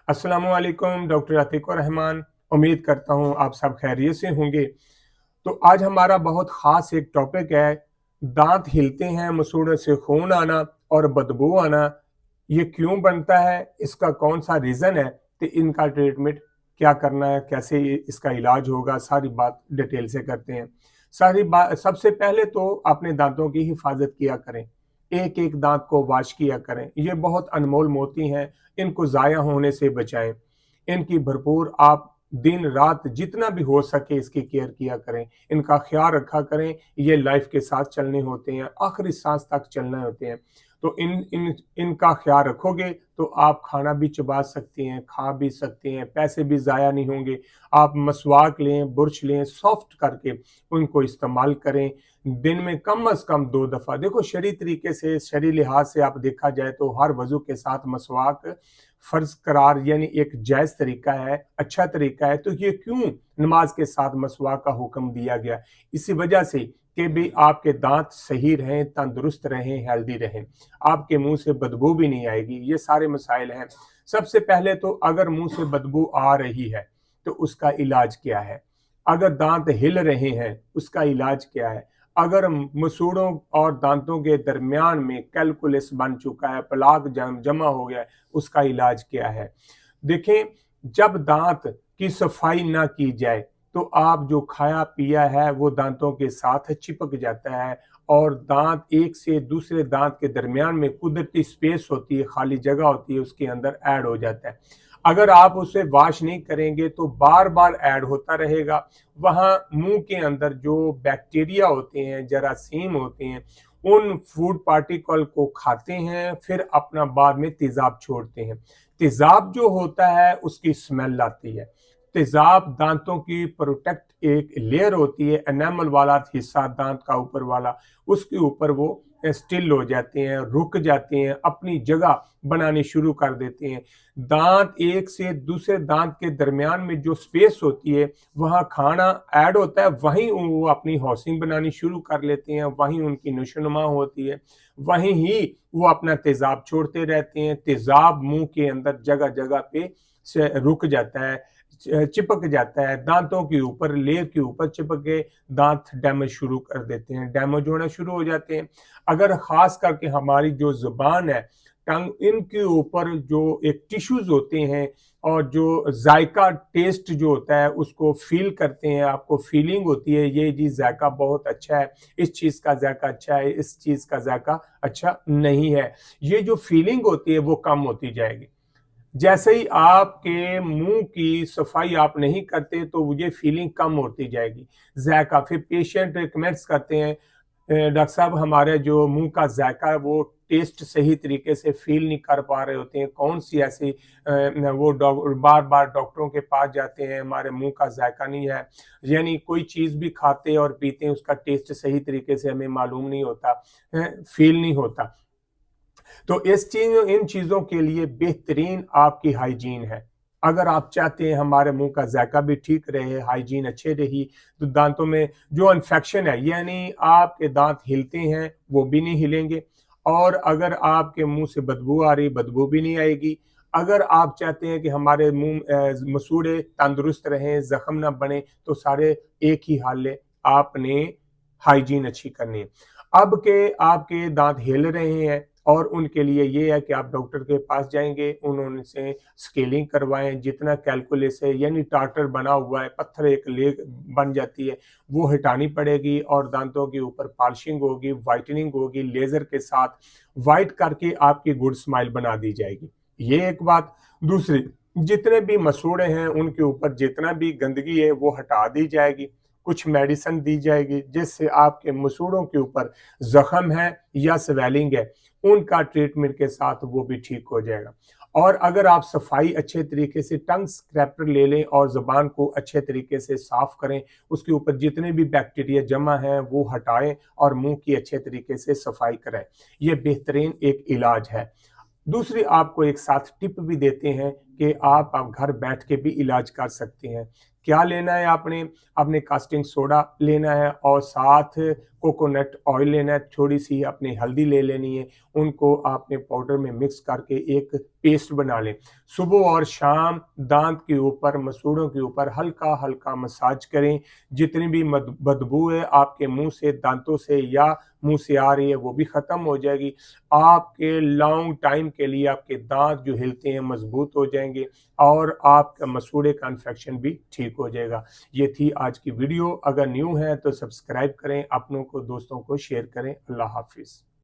अस्सलामुअलैकुम डॉक्टर अतीकुर रहमान। उम्मीद करता हूँ आप सब खैरियत से होंगे। तो आज हमारा बहुत ख़ास एक टॉपिक है, दाँत हिलते हैं, मसूड़ों से खून आना और बदबू आना। ये क्यों बनता है? इसका कौन-सा रीज़न है? तो इनका ट्रीटमेंट क्या करना है? कैसे इसका इलाज होगा? सारी बात डिटेल से करते हैं। सबसे पहले तो अपने दाँतों की हिफाज़त किया करें। एक-एक दाँत को वॉश किया करें। ये बहुत अनमोल मोती हैं, इनको ज़ाया होने से बचाएँ। इनकी भरपूर आप दिन-रात जितना भी हो सके इसकी केयर किया करें, इनका ख़्याल रखा करें। ये लाइफ़ के साथ चलने होते हैं, आखिरी साँस तक चलने होते हैं। तो इन इन इनका ख़्याल रखोगे तो आप खाना भी चबा सकते हैं, खा भी सकते हैं, पैसे भी ज़ाया नहीं होंगे। आप मसवाक लें, बुरश लें, सॉफ्ट करके उनको इस्तेमाल करें। दिन में कम से कम 2 दफ़ा देखो शरई तरीके से, शरई लिहाज़ से आप देखा जाए तो हर वज़ू के साथ मसवाक फ़र्ज़ करार यानी एक जायज़ तरीका है, अच्छा तरीका है। तो ये क्यों नमाज के साथ मसवाक का हुक्म दिया गया? इसी वजह से कि भी आपके दाँत सही रहें, तंदुरुस्त रहें, हेल्दी रहें। आपके मुँह से बदबू भी नहीं आएगी, ये सारे मसाइल हैं। सबसे पहले तो अगर मुँह से बदबू आ रही है, तो उसका इलाज क्या है? अगर दाँत हिल रहे हैं, उसका इलाज क्या है? अगर मसूड़ों और दाँतों के दरमियान में कैलकुलस बन चुका है, प्लाक जमा हो गया है, उसका इलाज क्या है? देखें, जब दाँत की सफाई ना की जाए, तो आप जो खाया-पिया है, वो दाँतों के साथ चिपक जाता है और दाँत एक से दूसरे दाँत के दरमियान में कुदरती स्पेस होती है, खाली जगह होती है, उसके अंदर ऐड हो जाता है। अगर आप उसे वॉश नहीं करेंगे, तो बार-बार ऐड होता रहेगा। वहाँ मुँह के अंदर जो बैक्टीरिया होते हैं, जरासीम होते हैं, उन फूड पार्टिकल को खाते हैं, फिर अपना बाद में तेज़ाब छोड़ते हैं। तेज़ाब जो होता है उसकी स्मेल आती है। तेज़ाब दाँतों की प्रोटेक्ट एक लेयर होती है, एनामल वाला हिस्सा दाँत का ऊपर वाला, उसके ऊपर वो स्टिल हो जाते हैं, रुक जाते हैं, अपनी जगह बनानी शुरू कर देते हैं। दाँत एक से दूसरे दाँत के दरमियान में जो स्पेस होती है, वहाँ खाना ऐड होता है, वहीं वो अपनी हाउसिंग बनानी शुरू कर लेते हैं, वहीं उनकी नशोनुमा होती है, वहीं ही वो अपना तेज़ाब छोड़ते रहते हैं। तेज़ाब मुँह के अंदर जगह-जगह पे से रुक जाता है, चिपक जाता है, दाँतों के ऊपर, लेयर के ऊपर चिपक के दाँत डैमेज शुरू कर देते हैं, डैमेज होना शुरू हो जाते हैं। अगर ख़ास करके हमारी जो ज़ुबान है, टंग, इनके ऊपर जो एक टिश्यूज़ होते हैं और जो जायका टेस्ट जो होता है उसको फ़ील करते हैं, आपको फ़ीलिंग होती है ये जी जायका बहुत अच्छा है, इस चीज़ का जायका अच्छा है, इस चीज़ का जायका अच्छा नहीं है। ये जो फ़ीलिंग होती है वो कम होती जाएगी। जैसे ही आपके मुँह की सफाई आप नहीं करते तो ये फीलिंग कम होती जाएगी। ज़ायका फिर पेशेंट रिकमेंड्स करते हैं, डॉक्टर साहब हमारे जो मुँह का ज़ायका है वो टेस्ट सही तरीके से फ़ील नहीं कर पा रहे होते हैं। कौन-सी ऐसी वो बार-बार डॉक्टरों के पास जाते हैं, हमारे मुँह का ज़ायका नहीं है। यानी कोई चीज़ भी खाते और पीते हैं उसका टेस्ट सही तरीके से हमें मालूम नहीं होता, फ़ील नहीं होता। तो इन चीज़ों के लिए बेहतरीन आपकी हाइजीन है। अगर आप चाहते हैं हमारे मुँह का ज़ायका भी ठीक रहे, हाइजीन अच्छी रही, तो दाँतों में जो इन्फेक्शन है यानी आपके दाँत हिलते हैं, वो भी नहीं हिलेंगे और अगर आपके मुँह से बदबू आ रही, बदबू भी नहीं आएगी। अगर आप चाहते हैं कि हमारे मसूड़े तंदुरुस्त रहें, ज़ख्म ना बने, तो सारे एक ही हल है, आपने हाइजीन अच्छी करनी है। अब के आपके दाँत हिल रहे हैं और उनके लिए ये है कि आप डॉक्टर के पास जाएँगे, उन्होंने स्केलिंग करवाएँ, जितना कैलकुलस है यानी टार्टर बना हुआ है, पत्थर एक लेग बन जाती है, वो हटानी पड़ेगी और दाँतों के ऊपर पॉलिशिंग होगी, व्हाइटनिंग होगी, लेज़र के साथ व्हाइट करके आपकी गुड स्माइल बना दी जाएगी। ये एक बात। दूसरी, जितने भी मसूड़े हैं, उनके ऊपर जितना भी गंदगी है, वो हटा दी जाएगी। कुछ मेडिसिन दी जाएगी, जिससे आपके मसूड़ों के ऊपर ज़ख्म है या स्वेलिंग है, उनका ट्रीटमेंट के साथ वो भी ठीक हो जाएगा। और अगर आप सफाई अच्छे तरीके से टंग स्क्रैपर ले लें और ज़ुबान को अच्छे तरीके से साफ़ करें, उसके ऊपर जितने भी बैक्टीरिया जमा हैं वो हटाएँ और मुँह की अच्छे तरीके से सफाई कराएँ। ये बेहतरीन एक इलाज है। दूसरी आपको एक साथ टिप भी देते हैं कि आप घर बैठ के भी इलाज कर सकते हैं। क्या लेना है आपने? आपने कास्टिंग सोडा लेना है और साथ कोकोनट ऑयल लेना है, थोड़ी-सी अपनी हल्दी ले लेनी है, उनको आपने पाउडर में मिक्स करके एक पेस्ट बना लें। सुबह और शाम दाँत के ऊपर, मसूड़ों के ऊपर हल्का-हल्का मसाज करें। जितनी भी बदबू है आपके मुँह से, दाँतों से या मुँह से आ रही है, वो भी ख़त्म हो जाएगी। आपके लॉन्ग टाइम के लिए आपके दाँत जो हिलते हैं मज़बूत हो जाएँगे और आपका मसूड़े का इन्फेक्शन भी ठीक हो जाएगा। ये थी आज की वीडियो। अगर न्यू है तो सब्सक्राइब करें, अपनों को, दोस्तों को शेयर करें। अल्लाह हाफ़िज़।